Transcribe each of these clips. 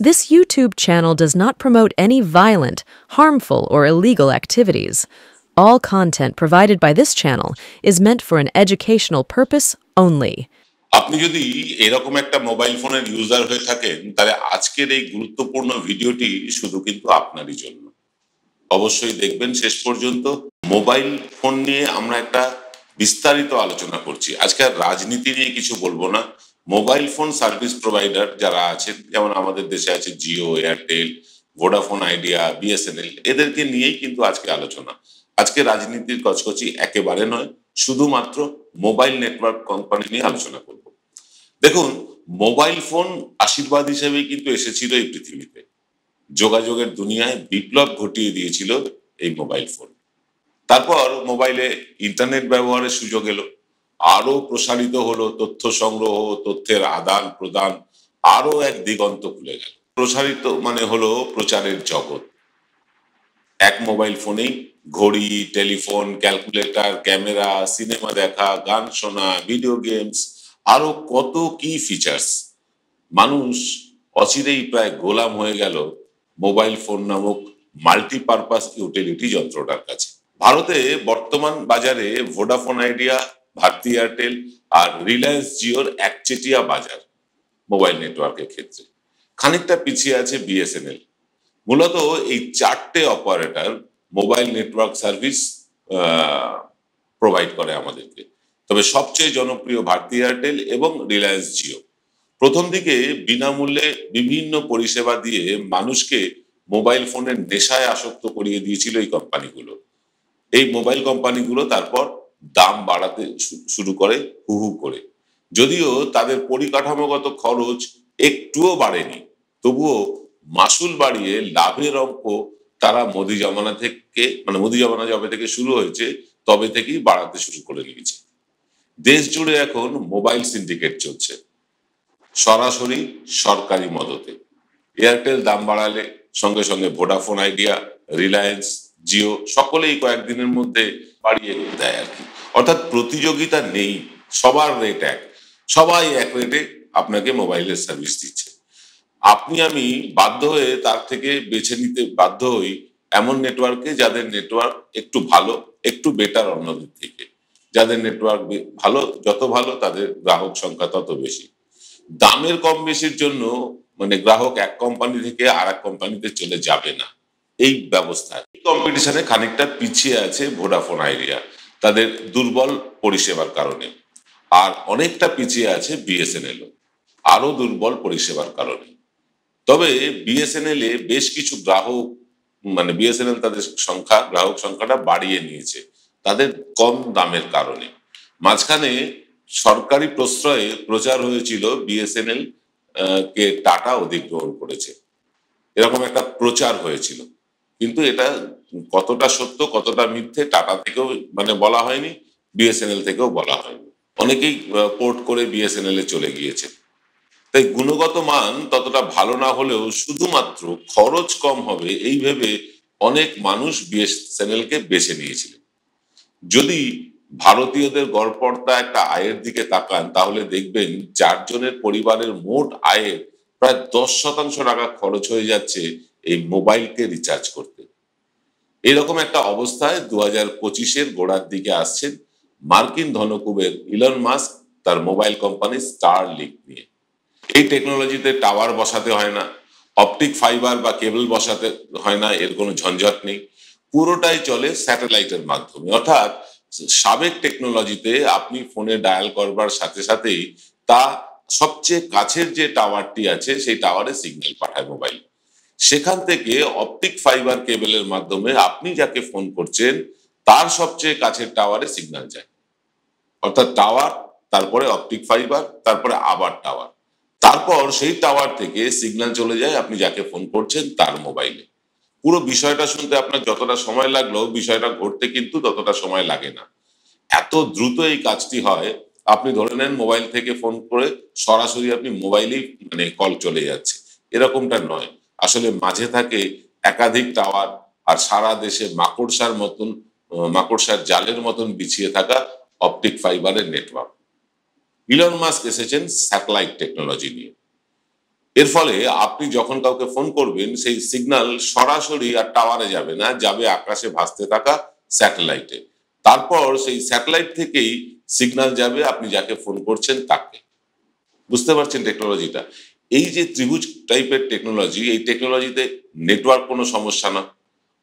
This YouTube channel does not promote any violent, harmful, or illegal activities. All content provided by this channel is meant for an educational purpose only. আপনি যদি এরকম একটা mobile ফোনের user হয়ে থাকেন তাহলে আজকের এই গুরুত্বপূর্ণ ভিডিওটি শুধু কিন্তু আপনারই জন্য। অবশ্যই দেখবেন শেষ পর্যন্ত। মোবাইল ফোন নিয়ে আমরা একটা বিস্তারিত আলোচনা করছি। আজকে আর রাজনীতি নিয়ে কিছু বলবো না। মোবাইল ফোন সার্ভিস প্রোভাইডার যারা আছেন, যেমন আমাদের দেশে আছে Jio, Airtel, Vodafone idea, BSNL, এদেরকে নিয়েই কিন্তু আজকে আলোচনা। আজকে রাজনীতির কচকচি একেবারে নয়, শুধুমাত্র মোবাইল নেটওয়ার্ক কোম্পানি নিয়ে আলোচনা করব। দেখুন, মোবাইল ফোন আশীর্বাদ হিসেবেই কিন্তু এসেছিল এই পৃথিবীতে। যোগাযোগের দুনিয়ায় বিপ্লব ঘটিয়ে দিয়েছিল এই মোবাইল ফোন। তারপর মোবাইলে ইন্টারনেট ব্যবহারের সুযোগ এলো, আরো প্রসারিত হলো তথ্য সংগ্রহ, তথ্যের আদান প্রদান, আরো এক দিগন্ত খুলে গেল। প্রসারিত মানে হলো প্রচারের জগৎ। এক মোবাইল ফোনেই ঘড়ি, টেলিফোন, ক্যালকুলেটর, ক্যামেরা, সিনেমা দেখা, গান শোনা, ভিডিও গেমস, আরো কত কি ফিচার্স। মানুষ অচিরেই প্রায় গোলাম হয়ে গেল মোবাইল ফোন নামক মাল্টিপারপাস ইউটিলিটি যন্ত্রটার কাছে। ভারতে বর্তমান বাজারে ভোডাফোন আইডিয়া, ভারতী এয়ারটেল আর রিলায়েন্স জিওর একচেটিয়া বাজার মোবাইল নেটওয়ার্কের ক্ষেত্রে। খানিকটা পিছিয়ে আছে বিএসএনএল। মূলত এই চারটে operator mobile network service provide করে আমাদেরকে। তবে সবচেয়ে জনপ্রিয় ভারতী এয়ারটেল এবং রিলায়েন্স জিও। প্রথম দিকে বিনামূল্যে বিভিন্ন পরিষেবা দিয়ে মানুষকে মোবাইল ফোনের নেশায় আসক্ত করিয়ে দিয়েছিল এই কোম্পানিগুলো। এই মোবাইল কোম্পানিগুলো তারপর দাম বাড়াতে শুরু করে হু হু করে। যদিও তাদের পরিকাঠামোগত খরচ একটুও বাড়েনি, তবুও মাসুল বাড়িয়ে লাভের অঙ্ক তারা মোদি জামানা যবে থেকে শুরু হয়েছে তবে থেকেই বাড়াতে শুরু করে নিয়েছে। দেশ জুড়ে এখন মোবাইল সিন্ডিকেট চলছে, সরাসরি সরকারি মদতে। এয়ারটেল দাম বাড়ালে সঙ্গে সঙ্গে ভোডাফোন আইডিয়া, রিলায়েন্স, জিও সকলেই কয়েকদিনের মধ্যে বাড়িয়ে দেয় আর কি। অর্থাৎ প্রতিযোগিতা নেই, সবার রেট এক, সবাই এক রেটে আপনাকে মোবাইলের সার্ভিস দিচ্ছে। আপনি আমি বাধ্য হয়ে তার থেকে বেছে নিতে বাধ্য হই এমন নেটওয়ার্কে যাদের নেটওয়ার্ক একটু ভালো, একটু বেটার অন্যদের থেকে। যাদের নেটওয়ার্ক ভালো, যত ভালো তাদের গ্রাহক সংখ্যা তত বেশি। দামের কম বেশির জন্য গ্রাহক এক কোম্পানি থেকে আর এক কোম্পানিতে চলে যাবে না, এই ব্যবস্থায়। কম্পিটিশনে খানিকটা পিছিয়ে আছে ভোডাফোন আইডিয়া তাদের দুর্বল পরিষেবার কারণে, আর অনেকটা পিছিয়ে আছে বিএসএনএল আরো দুর্বল পরিষেবার কারণে। তবে বিএসএনএল এ বেশ কিছু গ্রাহক বিএসএনএল তাদের গ্রাহক সংখ্যাটা বাড়িয়ে নিয়েছে তাদের কম দামের কারণে। মাঝখানে সরকারি প্রশ্রয়ে প্রচার হয়েছিল বিএসএনএল কে টাটা অধিগ্রহণ করেছে, এরকম একটা প্রচার হয়েছিল। কিন্তু এটা কতটা সত্য কতটা মিথ্যে টাটা থেকেও বলা হয়নি, বিএসএনএল থেকেও বলা হয়নি। অনেকেই পোর্ট করে বিএসএনএল এ চলে গিয়েছে। তাই গুণগত মান ততটা ভালো না হলেও শুধুমাত্র খরচ কম হবে এই ভেবে অনেক মানুষ বিএসএনএল কে বেছে নিয়েছিলেন। যদি ভারতীয়দের গড়পড়তা একটা আয়ের দিকে তাকান তাহলে দেখবেন 4 জনের পরিবারের মোট আয়ের প্রায় 10% টাকা খরচ হয়ে যাচ্ছে এই মোবাইলকে রিচার্জ করতে। এরকম একটা অবস্থায় 2025-এর গোড়ার দিকে আসছেন মার্কিন ধনকুবের ইলন মাস্ক তার মোবাইল কোম্পানি স্টারলিংক নিয়ে। এই টেকনোলজিতে টাওয়ার বসাতে হয় না, অপটিক ফাইবার বা কেবল বসাতে হয় না, এর কোনো ঝঞ্ঝট নেই। পুরোটাই চলে স্যাটেলাইটের মাধ্যমে। অর্থাৎ সাবেক টেকনোলজিতে আপনি ফোনে ডায়াল করবার সাথে সাথেই তা সবচেয়ে কাছের যে টাওয়ারটি আছে সেই টাওয়ারে সিগন্যাল পাঠায় মোবাইল। সেখান থেকে অপটিক ফাইবার কেবলের মাধ্যমে আপনি যাকে ফোন করছেন তার সবচেয়ে কাছের টাওয়ারে সিগন্যাল যায়। অর্থাৎ টাওয়ার, তারপরে অপটিক ফাইবার, তারপরে আবার টাওয়ার, তারপর সেই টাওয়ার থেকে সিগন্যাল চলে যায় আপনি যাকে ফোন করছেন তার মোবাইলে। পুরো বিষয়টা শুনতে আপনার যতটা সময় লাগলো বিষয়টা ঘটতে কিন্তু ততটা সময় লাগে না। এত দ্রুত এই কাজটি হয়। আপনি ধরে নেন মোবাইল থেকে ফোন করে সরাসরি আপনি মোবাইলেই কল চলে যাচ্ছে, এরকমটা নয়। আসলে মাঝে থাকে একাধিক টাওয়ার আর সারা দেশে মাকড়সার জালের মতন বিছিয়ে থাকা অপটিক ফাইবারের নেটওয়ার্ক। ইলন মাস্ক এসেছেন স্যাটেলাইট টেকনোলজি নিয়ে। এর ফলে আপনি যখন কাউকে ফোন করবেন সেই সিগন্যাল সরাসরি আর টাওয়ারে যাবে না, যাবে আকাশে ভাসতে থাকা স্যাটেলাইটে। তারপর সেই স্যাটেলাইট থেকেই সিগন্যাল যাবে আপনি যাকে ফোন করছেন তাকে। বুঝতে পারছেন টেকনোলজিটা? এই যে ত্রিভুজ টাইপের টেকনোলজি, এই টেকনোলজিতে নেটওয়ার্ক কোনো সমস্যা না।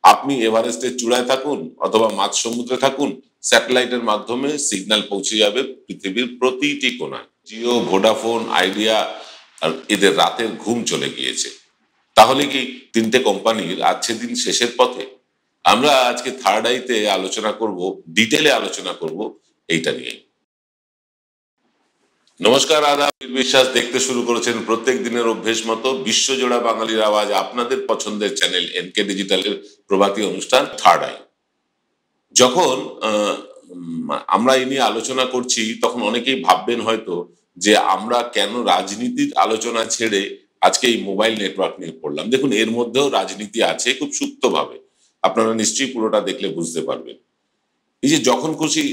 আপনি এভারেস্টের চূড়ায় থাকুন অথবা মাঝ সমুদ্রে থাকুন, স্যাটেলাইটের মাধ্যমে সিগন্যাল পৌঁছে যাবে পৃথিবীর প্রতিটি কোণায়। জিও, ভোডাফোন, আইডিয়া আর এদের রাতের ঘুম চলে গিয়েছে। তাহলে কি তিনটে কোম্পানির আজকে দিন শেষের পথে? আমরা আজকে থার্ড আইতে আলোচনা করব, ডিটেলে আলোচনা করব এইটা নিয়ে। নমস্কার, আদাব, বিশ্বাস দেখতে শুরু করেছেন প্রত্যেক দিনের অভ্যেস মতো বিশ্বজোড়া বাঙালির আওয়াজ, আপনাদের পছন্দের চ্যানেল এনকে ডিজিটালের প্রভাতী অনুষ্ঠান থার্ড আই। যখন আমরা এই নিয়ে আলোচনা করছি তখন অনেকেই ভাববেন হয়তো যে আমরা কেন রাজনীতির আলোচনা ছেড়ে আজকে এই মোবাইল নেটওয়ার্ক নিয়ে পড়লাম। দেখুন, এর মধ্যেও রাজনীতি আছে খুব সুপ্তভাবে, আপনারা নিশ্চয়ই পুরোটা দেখলে বুঝতে পারবেন। এই যে যখন খুশি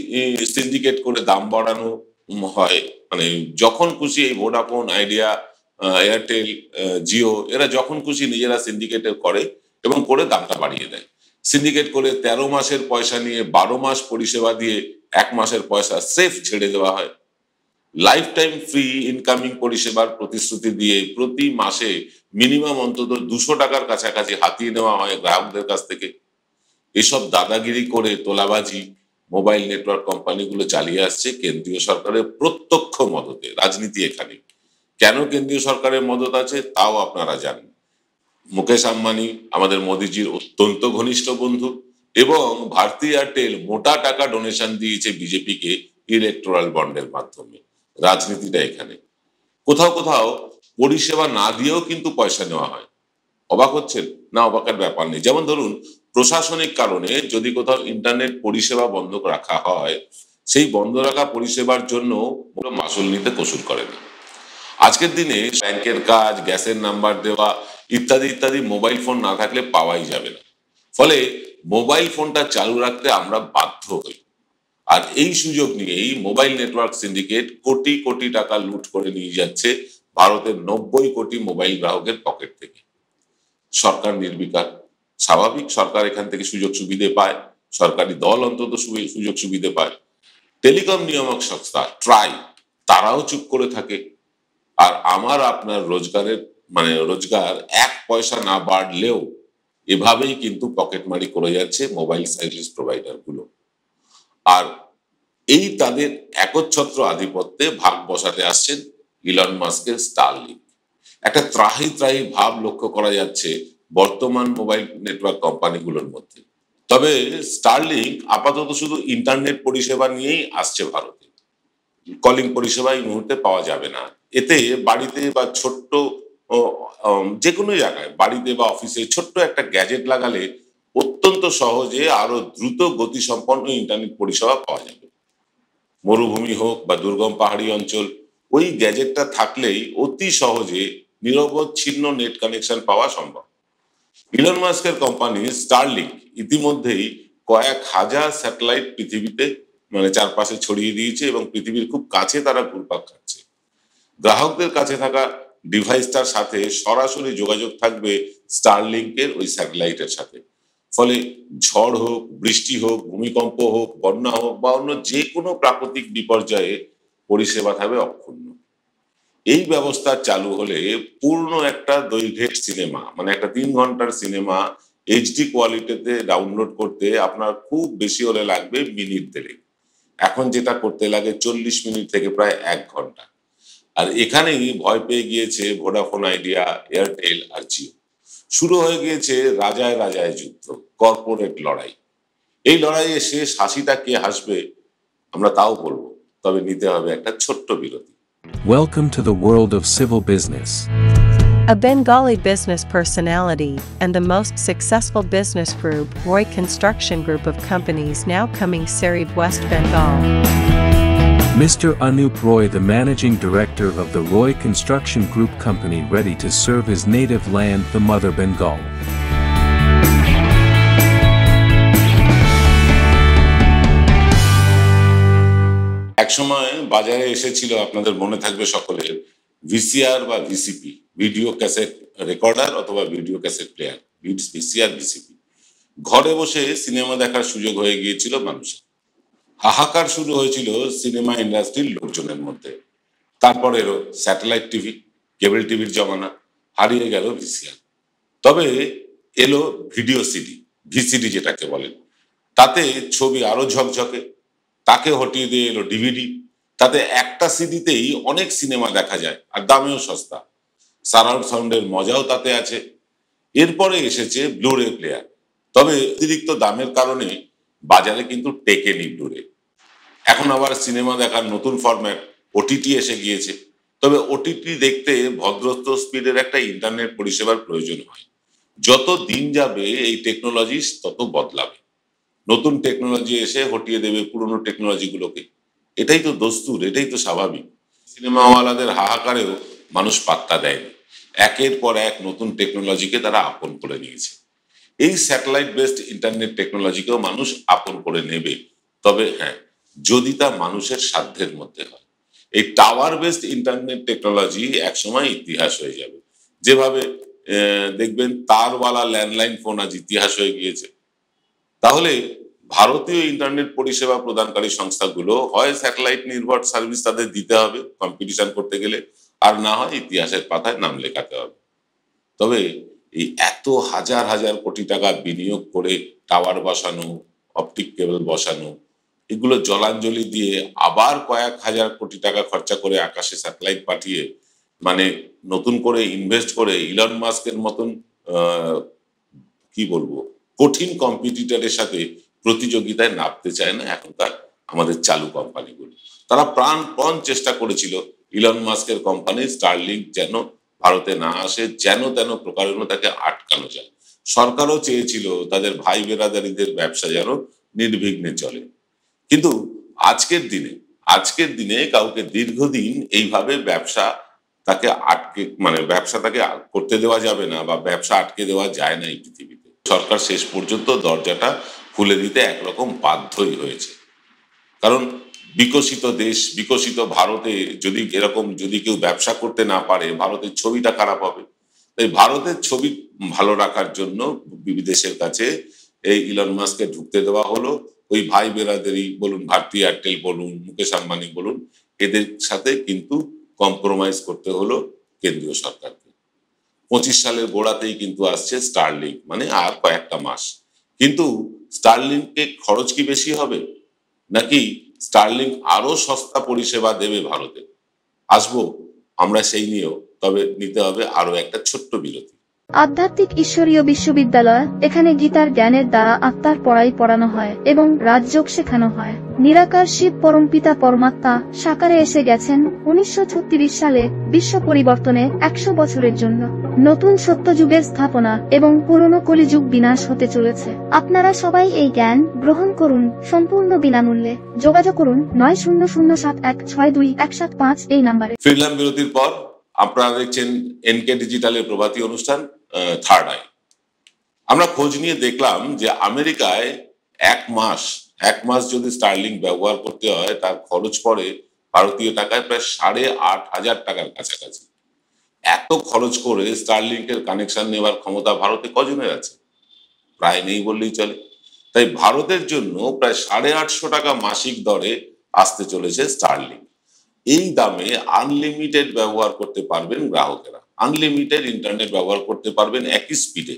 সিন্ডিকেট করে দাম বাড়ানো হয়, মানে যখন খুশি এই ভোডাফোন, আইডিয়া, এয়ারটেল, জিও, এরা যখন খুশি নিজেরা সিন্ডিকেট করে এবং করে দামটা বাড়িয়ে দেয়। সিন্ডিকেট করে 13 মাসের পয়সা নিয়ে 12 মাস পরিষেবা দিয়ে 1 মাসের পয়সা সেফ ছেড়ে দেওয়া হয়। লাইফ টাইম ফ্রি ইনকামিং পরিষেবার প্রতিশ্রুতি দিয়ে প্রতি মাসে মিনিমাম অন্তত 200 টাকার কাছাকাছি হাতিয়ে নেওয়া হয় গ্রাহকদের কাছ থেকে। এসব দাদাগিরি করে তোলাবাজি মোবাইল নেটওয়ার্ক কোম্পানিগুলো চালিয়ে আসছে কেন্দ্রীয় সরকারের প্রত্যক্ষ মদতে। রাজনীতি এখানে কেন কেন্দ্রীয় সরকারের মদত আছে তাও আপনারা জানেন। মুকেশ আম্বানি আমাদের মোদিজির অত্যন্ত ঘনিষ্ঠ বন্ধু এবং ভারতী এয়ারটেল মোটা টাকা ডোনেশন দিয়েছে বিজেপিকে ইলেকটোরাল বন্ডের মাধ্যমে। রাজনীতিটা এখানে। কোথাও কোথাও পরিষেবা না দিয়েও কিন্তু পয়সা নেওয়া হয়। অবাক হচ্ছেন? না, অবাকের ব্যাপার নেই। যেমন ধরুন, প্রশাসনিক কারণে যদি কোথাও ইন্টারনেট পরিষেবা বন্ধ রাখা হয়, সেই বন্ধ রাখা পরিষেবার জন্য মাসুল নিতে কসুর করে না। আজকের দিনে ব্যাংকের কাজ, গ্যাসের নাম্বার দেওয়া ইত্যাদি ইত্যাদি মোবাইল ফোন না থাকলে পাওয়াই যাবে না। ফলে মোবাইল ফোনটা চালু রাখতে আমরা বাধ্য হই। আর এই সুযোগ নিয়েই mobile network syndicate crore crore টাকা লুট করে নিয়ে যাচ্ছে ভারতের 90 কোটি মোবাইল গ্রাহকের পকেট থেকে। সরকার নির্বিকার, স্বাভাবিক, সরকার এখান থেকে সুযোগ সুবিধে পায়, সরকারি দল অন্তত সুযোগ সুবিধে পায়। টেলিকম নিয়ামক সংস্থা ট্রাই, তারাও চুপ করে থাকে। আর আমার আপনার রোজগার 1 পয়সা না বাড়লেও এভাবেই কিন্তু পকেটমারি করে যাচ্ছে মোবাইল সার্ভিস প্রোভাইডার গুলো। আর এই তাদের একচ্ছত্র আধিপত্যে ভাগ বসাতে আসছেন ইলন মাস্কের স্টারলিংক। একটা ত্রাহি ত্রাহি ভাব লক্ষ্য করা যাচ্ছে বর্তমান মোবাইল নেটওয়ার্ক কোম্পানিগুলোর মধ্যে। তবে স্টারলিংক আপাতত শুধু ইন্টারনেট পরিষেবা নিয়েই আসছে ভারতে। কলিং পরিষেবা এই মুহূর্তে পাওয়া যাবে না। এতে বাড়িতে বা ছোট্ট যে কোনো জায়গায়, বাড়িতে বা অফিসে ছোট্ট একটা গ্যাজেট লাগালে অত্যন্ত সহজে আরো দ্রুত গতিসম্পন্ন ইন্টারনেট পরিষেবা পাওয়া যাবে। মরুভূমি হোক বা দুর্গম পাহাড়ি অঞ্চল, ওই গ্যাজেটটা থাকলেই অতি সহজে নিরবচ্ছিন্ন নেট কানেকশন পাওয়া সম্ভব। ইলন মাস্কের কোম্পানি স্টারলিংক ইতিমধ্যেই কয়েক হাজার স্যাটেলাইট পৃথিবীতে চারপাশে ছড়িয়ে দিয়েছে এবং পৃথিবীর খুব কাছে তারা ঘুরপাক খাচ্ছে। গ্রাহকদের কাছে থাকা ডিভাইসটার সাথে সরাসরি যোগাযোগ থাকবে স্টারলিংকের ওই স্যাটেলাইটের সাথে। ফলে ঝড় হোক, বৃষ্টি হোক, ভূমিকম্প হোক, বন্যা হোক বা অন্য যে কোনো প্রাকৃতিক বিপর্যয়ে পরিষেবা থাকবে অক্ষুণ্ণ। এই ব্যবস্থা চালু হলে পূর্ণ একটা দৈর্ঘ্যের সিনেমা, একটা 3 ঘন্টার সিনেমা এইচডি কোয়ালিটিতে ডাউনলোড করতে আপনার খুব বেশি হলে লাগবে মিনিট দেড়েক। এখন যেটা করতে লাগে 40 মিনিট থেকে প্রায় 1 ঘন্টা। আর এখানেই ভয় পেয়ে গিয়েছে ভোডাফোন, আইডিয়া, এয়ারটেল আর জিও। শুরু হয়ে গিয়েছে রাজায় রাজায় যুদ্ধ, কর্পোরেট লড়াই। এই লড়াইয়ে শেষ হাসিটা কে হাসবে আমরা তাও বলবো, তবে নিতে হবে একটা ছোট্ট বিরতি। Welcome to the world of civil business. A Bengali business personality and the most successful business group, Roy Construction Group of companies, now coming Sarib, West Bengal. Mr. Anup Roy, the managing director of the Roy Construction Group company, ready to serve his native land, the mother Bengal. একসময় বাজারে এসেছিল, আপনাদের মনে থাকবে সকলের, VCR বা VCP, video cassette recorder অথবা video cassette player, VCR, VCP. ঘরে বসে সিনেমা দেখার সুযোগ হয়ে গিয়েছিল মানুষের। হাহাকার শুরু হয়েছিল সিনেমা ইন্ডাস্ট্রির লোকজনের মধ্যে। তারপর এলো স্যাটেলাইট টিভি, কেবল টিভির জমানা, হারিয়ে গেল ভিসিআর। তবে এলো ভিডিও সিডি, ভিসিডি যেটাকে বলেন। তাতে ছবি আরো ঝকঝকে। তাকে হটিয়ে দিয়ে এলো ডিভিডি। তাতে একটা সিডিতেই অনেক সিনেমা দেখা যায়, আর দামেও সস্তা। সারাউন্ড সাউন্ডের মজাও তাতে আছে। এরপরে এসেছে ব্লুরে প্লেয়ার। তবে অতিরিক্ত দামের কারণে বাজারে কিন্তু টেকেনি ব্লুরে। এখন আবার সিনেমা দেখার নতুন ফরম্যাট ওটিটি এসে গিয়েছে। তবে ওটিটি দেখতে ভদ্রস্থ স্পিডের একটা ইন্টারনেট পরিষেবার প্রয়োজন হয়। যত দিন যাবে এই টেকনোলজি তত বদলাবে। নতুন টেকনোলজি এসে হটিয়ে দেবে পুরনো টেকনোলজিগুলোকে। এটাই তো দস্তুর, এটাই তো স্বাভাবিক। সিনেমাওয়ালাদের হাহাকারেও মানুষ পাত্তা দেয়নি। একের পর এক নতুন টেকনোলজিকে তারা আপন করে নিয়েছে। এই স্যাটেলাইট বেসড ইন্টারনেট টেকনোলজিকেও মানুষ আপন করে নেবে। তবে হ্যাঁ, যদি তা মানুষের সাধ্যের মধ্যে হয়। এই টাওয়ার বেসড ইন্টারনেট টেকনোলজি একসময় ইতিহাস হয়ে যাবে। যেভাবে দেখবেন তারওয়ালা ল্যান্ডলাইন ফোন আজ ইতিহাস হয়ে গিয়েছে। তাহলে ভারতীয় ইন্টারনেট পরিষেবা প্রদানকারী সংস্থাগুলো হয় স্যাটেলাইট নির্ভর সার্ভিস তাদের দিতে হবে কম্পিটিশন করতে গেলে, আর না হয় ইতিহাসের পাতায় নাম লেখাতে হবে। তবে এই এত হাজার হাজার কোটি টাকা বিনিয়োগ করে টাওয়ার বসানো, অপটিক কেবল বসানো, এগুলো জলাঞ্জলি দিয়ে আবার কয়েক হাজার কোটি টাকা খরচা করে আকাশে স্যাটেলাইট পাঠিয়ে মানে নতুন করে ইনভেস্ট করে ইলন মাস্কের মতন কি বলবো কঠিন কম্পিটিটরের সাথে প্রতিযোগিতায় নামতে চায় না এখনকার আমাদের চালু কোম্পানিগুলো। তারা প্রাণপণ চেষ্টা করেছিল ইলন মাস্কের কোম্পানি স্টারলিংক যেন ভারতে না আসে, যেন তেন প্রকারে তাকে আটকানো যায়। সরকারও চেয়েছিল তাদের ভাই বেরাদারিদের ব্যবসা যেন নির্বিঘ্নে চলে। কিন্তু আজকের দিনে কাউকে দীর্ঘদিন এইভাবে ব্যবসা তাকে আটকে ব্যবসা তাকে করতে দেওয়া যাবে না, বা ব্যবসা আটকে দেওয়া যায় না এই পৃথিবীতে। সরকার শেষ পর্যন্ত দরজাটা খুলে দিতে একরকম বাধ্যই হয়েছে। কারণ বিকশিত দেশ, বিকশিত ভারতে যদি কেউ ব্যবসা করতে না পারে, ভারতের ছবিটা খারাপ হবে। তাই ভারতের ছবি ভালো রাখার জন্য বিদেশের কাছে এই ইলন মাস্ককে ঢুকতে দেওয়া হলো। ওই ভাই বেরাদারি বলুন, ভারতী এয়ারটেল বলুন, মুকেশ আম্বানি বলুন, এদের সাথে কিন্তু কম্প্রোমাইজ করতে হলো কেন্দ্রীয় সরকারকে। 25 সালের গোড়াতেই কিন্তু আসছে স্টারলিংক, মানে আর কয়েকটা মাস। কিন্তু স্টারলিংকে খরচ কি বেশি হবে, নাকি স্টারলিংক আরো সস্তা পরিষেবা দেবে ভারতে? আসবো আমরা সেই নিয়েও, তবে নিতে হবে আরো একটা ছোট্ট বিরতি। আধ্যাত্মিক ঈশ্বরীয় বিশ্ববিদ্যালয়, এখানে গীতার জ্ঞানের দ্বারা আত্মার পড়াই পড়ানো হয় এবং রাজযোগ শেখানো হয়। নিরাকার শিব পরমপিতা পরমাত্মা সাকারে এসে গেছেন 1936 সালে বিশ্ব পরিবর্তনে 100 বছরের জন্য। নতুন সত্যযুগের স্থাপনা এবং পুরনো কলিযুগ বিনাশ হতে চলেছে। আপনারা সবাই এই জ্ঞান গ্রহণ করুন সম্পূর্ণ বিনামূল্যে। যোগাযোগ করুন 9007162175 এই নম্বরে। ফিরলাম বিরতির পর। আপনারা দেখছেন এনকে ডিজিটালের প্রভাতী অনুষ্ঠান থার্ড আই। আমরা খোঁজ নিয়ে দেখলাম যে আমেরিকায় এক মাস যদি স্টারলিংক ব্যবহার করতে হয়, তার খরচ পড়ে ভারতীয় টাকায় প্রায় 8,500 টাকার কাছাকাছি। এত খরচ করে স্টারলিংকের কানেকশন নেওয়ার ক্ষমতা ভারতে কজনের আছে? প্রায় নেই বললেই চলে। তাই ভারতের জন্য প্রায় 850 টাকা মাসিক দরে আসতে চলেছে স্টারলিংক। এই দামে আনলিমিটেড ব্যবহার করতে পারবেন গ্রাহকেরা। আনলিমিটেড ইন্টারনেট ব্যবহার করতে পারবেন একই স্পিডে।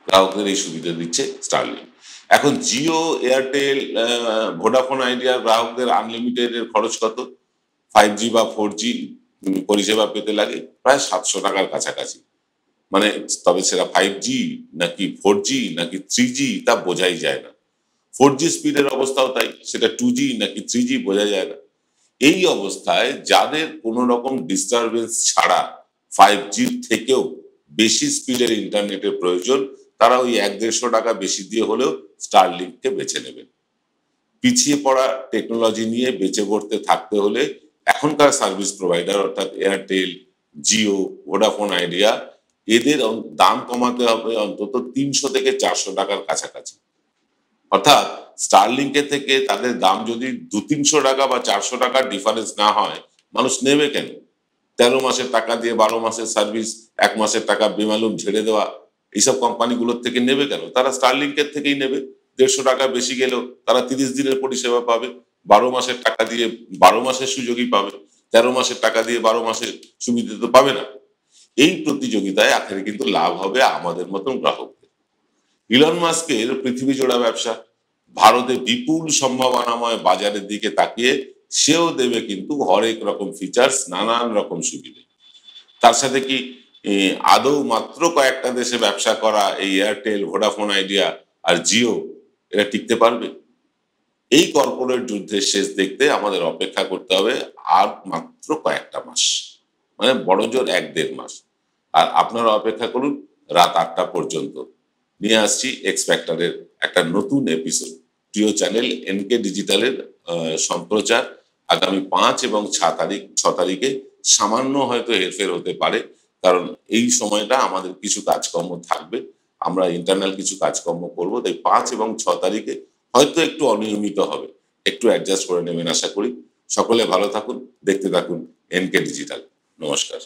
গ্রাহকদের এই সুবিধা দিচ্ছে স্টারলিংক। এখন জিও, এয়ারটেল, ভোডাফোন আইডিয়ার গ্রাহকদের আনলিমিটেড এর খরচ কত? 5G বা 4G পরিষেবা পেতে লাগে প্রায় 700 টাকার কাছাকাছি। তবে সেটা 5G নাকি 4G নাকি 3G তা বোঝাই যায় না। 4G স্পিডের অবস্থাও তাই, সেটা 2G নাকি 3G বোঝা যায় না। এই অবস্থায় যাদের কোনো রকম ডিস্টারবেন্স ছাড়া 5G থেকেও বেশি স্পিডের ইন্টারনেটের প্রয়োজন, তারা ওই 100-150 টাকা বেশি দিয়ে হলেও স্টারলিংককে বেছে নেবেন। পিছিয়ে পড়া টেকনোলজি নিয়ে বেঁচে পড়তে থাকতে হলে এখনকার সার্ভিস প্রোভাইডার অর্থাৎ এয়ারটেল, জিও, ভোডাফোন আইডিয়া, এদের দাম কমাতে হবে অন্তত 300 থেকে 400 টাকার কাছাকাছি। অর্থাৎ স্টারলিংকের থেকে তাদের দাম যদি 200-300 টাকা বা 400 টাকার ডিফারেন্স না হয়, মানুষ নেবে কেন? 13 মাসের টাকা দিয়ে 12 মাসের সার্ভিস, 1 মাসের টাকা বেমালুম ঝেড়ে দেওয়া, এইসব কোম্পানিগুলোর থেকে নেবে কেন? তারা স্টারলিংকের থেকেই নেবে। 150 টাকা বেশি গেলেও তারা 30 দিনের পরিষেবা পাবে। 12 মাসের টাকা দিয়ে 12 মাসের সুযোগই পাবে। 13 মাসের টাকা দিয়ে 12 মাসের সুবিধা তো পাবে না। এই প্রতিযোগিতায় আখেরে কিন্তু লাভ হবে আমাদের মতন গ্রাহকদের। ইলন মাস্কের পৃথিবী জোড়া ব্যবসা, ভারতে বিপুল সম্ভাবনাময় বাজারের দিকে তাকিয়ে সেও দেবে কিন্তু হরেক রকম ফিচার্স, নানান রকম সুবিধা। তার সাথে কি আদৌ মাত্র কয়েকটা দেশে ব্যবসা করা এই এয়ারটেল, ভোডাফোন আইডিয়া আর জিও এরা টিকতে পারবে? এই কর্পোরেট যুদ্ধের শেষ দেখতে আমাদের অপেক্ষা করতে হবে আর মাত্র কয়েকটা মাস, মানে বড়জোর 1-1.5 মাস। আর আপনারা অপেক্ষা করুন রাত 8টা পর্যন্ত। নিয়ে আসছি এক্স ফ্যাক্টরের একটা নতুন এপিসোড। প্রিয় চ্যানেল এনকে ডিজিটালের সম্প্রচার আগামী 5 এবং 6 তারিখে সামান্য হয়তো হেরফের হতে পারে, কারণ এই সময়টা আমাদের কিছু কাজকর্ম থাকবে, আমরা ইন্টারনাল কিছু কাজকর্ম করব, তাই 5 এবং 6 তারিখে হয়তো একটু অনিয়মিত হবে, একটু অ্যাডজাস্ট করে নেবেন আশা করি। সকলে ভালো থাকুন, দেখতে থাকুন এনকে ডিজিটাল। নমস্কার।